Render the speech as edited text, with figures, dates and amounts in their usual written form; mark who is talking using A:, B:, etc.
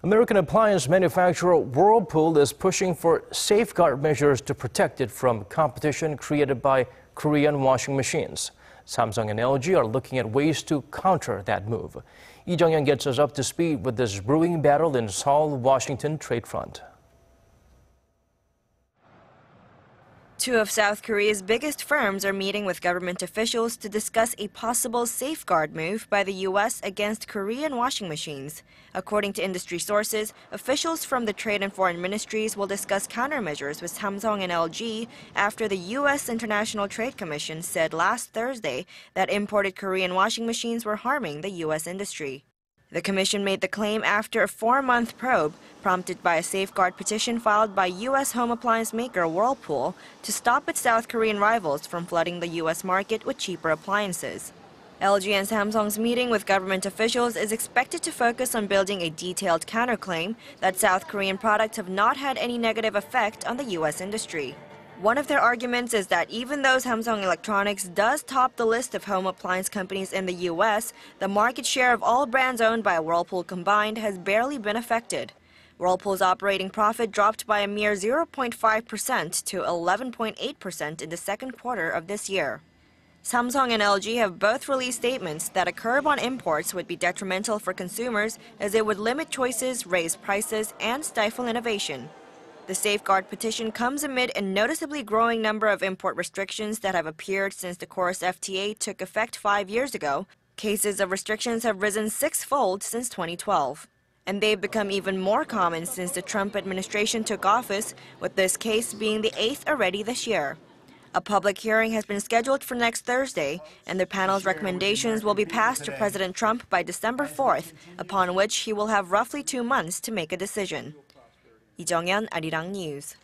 A: American appliance manufacturer Whirlpool is pushing for safeguard measures to protect it from competition created by Korean washing machines. Samsung and LG are looking at ways to counter that move. Jeong-yeon gets us up to speed with this brewing battle in Seoul-Washington trade front.
B: Two of South Korea's biggest firms are meeting with government officials to discuss a possible safeguard move by the U.S. against Korean washing machines. According to industry sources, officials from the Trade and Foreign Ministries will discuss countermeasures with Samsung and LG after the U.S. International Trade Commission said last Thursday that imported Korean washing machines were harming the U.S. industry. The commission made the claim after a 4-month probe prompted by a safeguard petition filed by U.S. home appliance maker Whirlpool to stop its South Korean rivals from flooding the U.S. market with cheaper appliances. LG and Samsung's meeting with government officials is expected to focus on building a detailed counterclaim that South Korean products have not had any negative effect on the U.S. industry. One of their arguments is that even though Samsung Electronics does top the list of home appliance companies in the U.S., the market share of all brands owned by Whirlpool combined has barely been affected. Whirlpool's operating profit dropped by a mere 0.5% to 11.8% in the second quarter of this year. Samsung and LG have both released statements that a curb on imports would be detrimental for consumers as it would limit choices, raise prices, and stifle innovation. The safeguard petition comes amid a noticeably growing number of import restrictions that have appeared since the Course FTA took effect 5 years ago. Cases of restrictions have risen 6-fold since 2012. And they've become even more common since the Trump administration took office, with this case being the 8th already this year. A public hearing has been scheduled for next Thursday, and the panel's recommendations will be passed to President Trump by December 4th, upon which he will have roughly 2 months to make a decision. Jeong-yeon, Arirang News.